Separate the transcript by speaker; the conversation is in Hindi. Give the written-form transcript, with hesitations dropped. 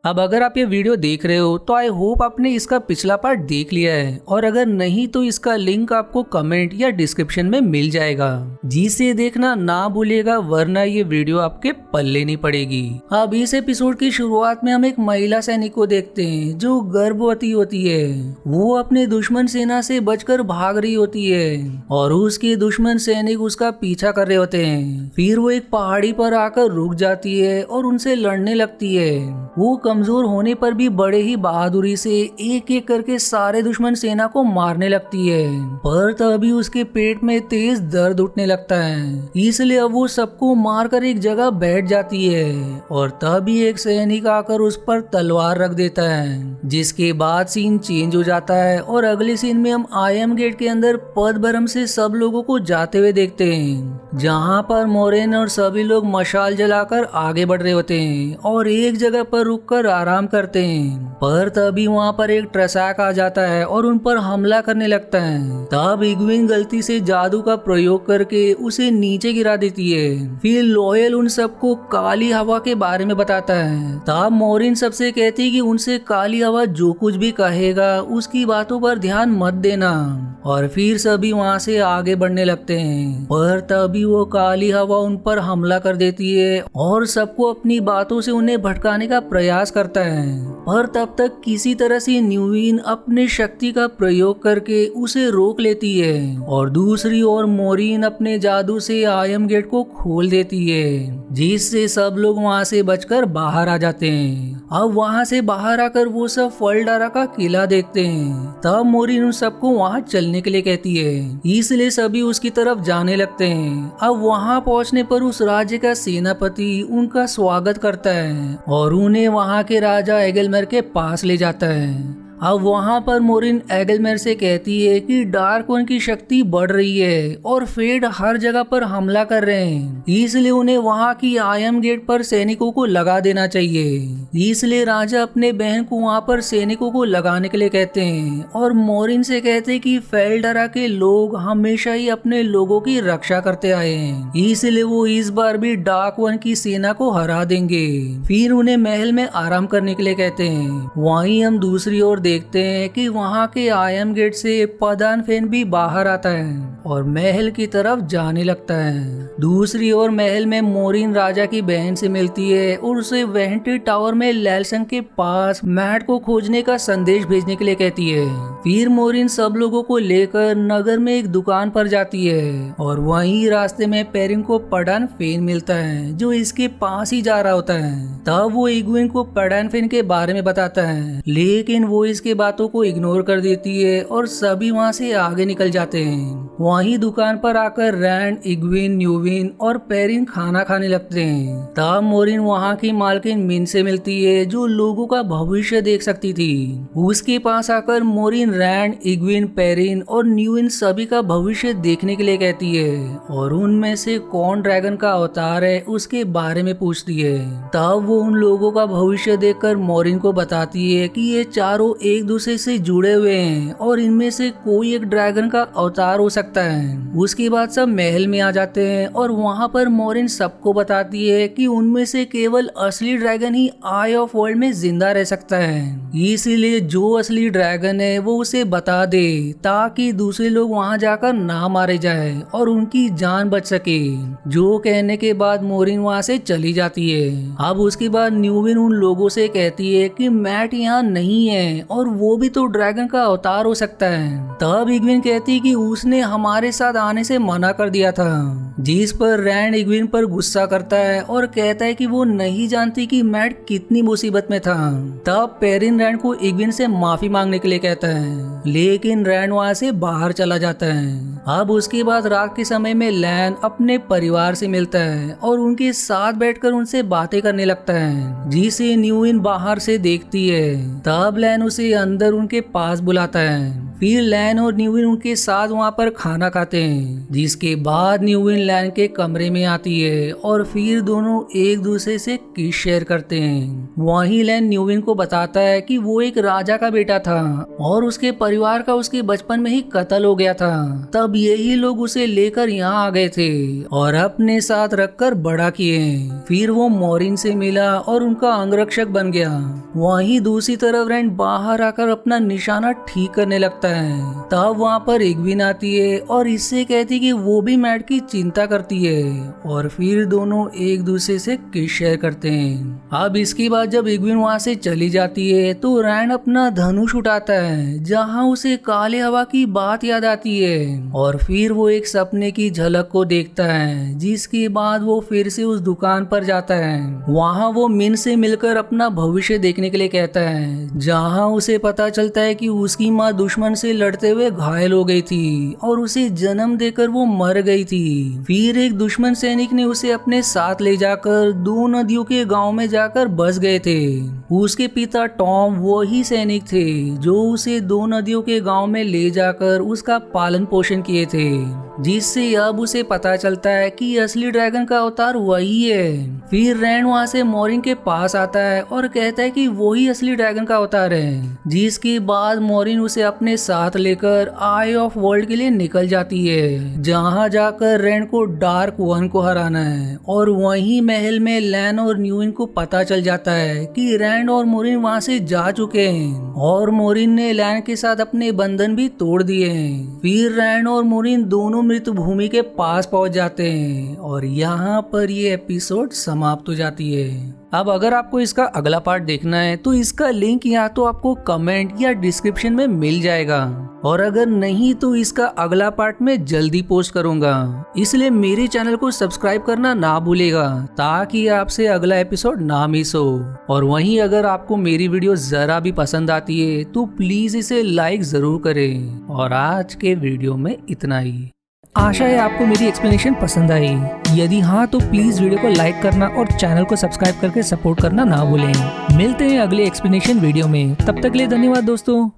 Speaker 1: अब अगर आप ये वीडियो देख रहे हो तो आई होप आपने इसका पिछला पार्ट देख लिया है, और अगर नहीं तो इसका लिंक आपको कमेंट या डिस्क्रिप्शन में मिल जाएगा, जिसे देखना ना भूलिएगा, वरना ये वीडियो आपके पल्ले नहीं पड़ेगी। अब इस एपिसोड की शुरुआत में हम एक महिला सैनिक को देखते हैं जो गर्भवती होती है। वो अपने दुश्मन सेना से बचकर भाग रही होती है और उसके दुश्मन सैनिक उसका पीछा कर रहे होते हैं। फिर वो एक पहाड़ी पर आकर रुक जाती है और उनसे लड़ने लगती है। वो कमजोर होने पर भी बड़े ही बहादुरी से एक एक करके सारे दुश्मन सेना को मारने लगती है, पर तभी उसके पेट में तेज दर्द उठने लगता है, इसलिए अब वो सबको मारकर एक जगह बैठ जाती है और तभी एक सैनिक आकर उस पर तलवार रख देता है, जिसके बाद सीन चेंज हो जाता है और अगले सीन में हम आयम गेट के अंदर पदभ्रम से सब लोगों को जाते हुए देखते हैं, जहाँ पर मोरेन और सभी लोग मशाल जलाकर आगे बढ़ रहे होते हैं और एक जगह पर रुककर आराम करते हैं। पर तभी वहाँ पर एक ट्रैसाक आ जाता है और उन पर हमला करने लगता है। तब इग्विन गलती से जादू का प्रयोग करके उसे नीचे गिरा देती है। फिर लॉयल उन सबको काली हवा के बारे में बताता है। तब मोरिन सबसे कहती है कि उनसे काली हवा जो कुछ भी कहेगा उसकी बातों पर ध्यान मत देना, और फिर सभी वहाँ से आगे बढ़ने लगते हैं। पर तभी वो काली हवा उन पर हमला कर देती है और सबको अपनी बातों से उन्हें भटकाने का प्रयास करता है। पर तब तक किसी तरह से न्यूविन अपने शक्ति का प्रयोग करके उसे रोक लेती है और दूसरी ओर मोरिन अपने जादू से आयम गेट को खोल देती है, जिससे सब लोग वहाँ से बचकर बाहर आ जाते हैं। अब वहाँ से बाहर आकर वो सब फलडारा का किला देखते हैं। तब मोरिन उन सबको वहाँ चलने के लिए कहती है, इसलिए सभी उसकी तरफ जाने लगते हैं। अब वहाँ पहुँचने पर उस राज्य का सेनापति उनका स्वागत करता है और उन्हें वहाँ के राजा एगलमेर के पास ले जाता है। अब वहाँ पर मोरिन एगलमेर से कहती है कि डार्क वन की शक्ति बढ़ रही है और फेड हर जगह पर हमला कर रहे हैं, इसलिए उन्हें वहाँ की आयम गेट पर सैनिकों को लगा देना चाहिए। इसलिए राजा अपने बहन को वहाँ पर सैनिकों को लगाने के लिए कहते हैं और मोरिन से कहते हैं कि फेल्डरा के लोग हमेशा ही अपने लोगों की रक्षा करते आए हैं, इसलिए वो इस बार भी डार्क वन की सेना को हरा देंगे। फिर उन्हें महल में आराम करने के लिए कहते हैं। वहीं हम दूसरी ओर देखते हैं कि वहाँ के आयम गेट से पदान फेन भी बाहर आता है और महल की तरफ जाने लगता है। दूसरी ओर महल में मोरिन राजा की बहन से मिलती है और उसे वेंटेड टावर में लैलसंग के पास मैट को खोजने का संदेश भेजने के लिए कहती है। फिर मोरिन सब लोगों को लेकर नगर में एक दुकान पर जाती है और वहीं रास्ते में पेरिन को पडान फेन मिलता है जो इसके पास ही जा रहा होता है। तब वो इग्विन को पडान फेन के बारे में बताता है, लेकिन वो इसके बातों को इग्नोर कर देती है और सभी वहाँ से आगे निकल जाते हैं। वहीं दुकान पर आकर रैंड, इग्विन, न्यूविन और पेरिन खाना खाने लगते हैं। तब मोरिन वहाँ की मालकिन मिन से मिलती है जो लोगों का भविष्य देख सकती थी। उसके पास आकर मोरिन रैंड, इग्विन, पेरिन और न्यूविन सभी का भविष्य देखने के लिए कहती है और उनमें से कौन ड्रैगन का अवतार है उसके बारे में पूछती है। तब वो उन लोगों का भविष्य देखकर मोरिन को बताती है कि ये चारों एक दूसरे से जुड़े हुए हैं और इनमें से कोई एक ड्रैगन का अवतार हो सकता है। उसके बाद सब महल में आ जाते हैं और वहाँ पर मोरिन सबको बताती है कि उनमें से केवल असली dragon he I of world में जिंदा रह सकता है, इसीलिए जो असली ड्रैगन है वो उसे बता दे ताकि दूसरे लोग वहाँ जाकर ना मारे जाए और उनकी जान बच सके। जो कहने के बाद मोरिन वहाँ से चली जाती है। अब उसके बाद न्यूविन उन लोगों से कहती है कि मैट यहाँ नहीं है और वो भी तो ड्रैगन का अवतार हो सकता है। तब इग्विन कहती कि उसने हमारे साथ आने से मना कर दिया था, जिस पर रैंड इग्विन पर गुस्सा करता है और कहता है कि वो नहीं जानती कि मैट कितनी मुसीबत में था। तब पेरिन रैंड को इग्विन से माफी मांगने के लिए कहता है, लेकिन रैंड वहाँ से बाहर चला जाता है। अब उसके बाद रात के समय में लैन अपने परिवार से मिलता है और उनके साथ बैठकर उनसे बातें करने लगता है, जिसे न्यूविन बाहर से देखती है। तब लैन उसे अंदर उनके पास बुलाता है। फिर लैन और न्यूविन उनके साथ वहाँ पर खाना खाना खाते हैं, जिसके बाद न्यूविन लैन के कमरे में आती है और फिर दोनों एक दूसरे से किस शेयर करते हैं। वहीं लैन न्यूविन को बताता है कि वो एक राजा का बेटा था और उसके परिवार का उसके बचपन में ही कत्ल हो गया था। तब यही लोग उसे लेकर यहाँ आ गए थे और अपने साथ रखकर बड़ा किए। फिर वो मॉरिन से मिला और उनका अंगरक्षक बन गया। वहीं दूसरी तरफ रैन बाहर आकर अपना निशाना ठीक करने लगता है। तब वहाँ पर इग्विन आती है और इससे कहती कि वो भी मैट की चिंता करती है और फिर दोनों एक दूसरे से किस शेयर करते हैं। अब इसके बाद जब इग्विन वहाँ से चली जाती है तो रैन अपना धनुष उठाता है, जहाँ उसे काले हवा की बात याद आती है और फिर वो एक सपने की झलक को देखता है, जिसके बाद वो फिर से उस दुकान पर जाता है। वहाँ वो मिन से मिलकर अपना भविष्य देखने के लिए कहता है, जहाँ उसे पता चलता है कि उसकी माँ दुश्मन से लड़ते हुए घायल हो गई थी और उसे जन्म देकर वो मर गई थी। फिर एक दुश्मन सैनिक ने उसे अपने साथ ले जाकर 2 नदियों के गांव में जाकर बस गए थे। उसके पिता टॉम वही सैनिक थे जो उसे 2 नदियों के गांव में ले जाकर उसका पालन पोषण किए थे, जिससे अब उसे पता चलता है कि असली ड्रैगन का अवतार वही है। फिर रैन वहाँ से मॉरिन के पास आता है और कहता है कि वही असली ड्रैगन का अवतार है, जिसके बाद मॉरिन उसे अपने साथ लेकर आई ऑफ वर्ल्ड के लिए निकल जाती है, जहाँ जाकर रैन को डार्क वन को हराना है। और वहीं महल में लैन और न्यूविन को पता चल जाता है कि रैन और मोरिन वहाँ से जा चुके हैं और मोरिन ने लैन के साथ अपने बंधन भी तोड़ दिए हैं। फिर रैन और मोरिन दोनों मृत्यु भूमि के पास पहुंच जाते हैं और यहाँ पर ये एपिसोड समाप्त हो जाती है। अब अगर आपको इसका अगला पार्ट देखना है तो इसका लिंक या तो आपको कमेंट या डिस्क्रिप्शन में मिल जाएगा, और अगर नहीं तो इसका अगला पार्ट मैं जल्दी पोस्ट करूंगा। इसलिए मेरे चैनल को सब्सक्राइब करना ना भूलेगा ताकि आपसे अगला एपिसोड ना मिस हो। और वहीं अगर आपको मेरी वीडियो जरा भी पसंद आती है तो प्लीज इसे लाइक जरूर करें। और आज के वीडियो में इतना ही। आशा है आपको मेरी एक्सप्लेनेशन पसंद आई। यदि हाँ तो प्लीज वीडियो को लाइक करना और चैनल को सब्सक्राइब करके सपोर्ट करना ना भूलें। मिलते हैं अगले एक्सप्लेनेशन वीडियो में, तब तक के लिए धन्यवाद दोस्तों।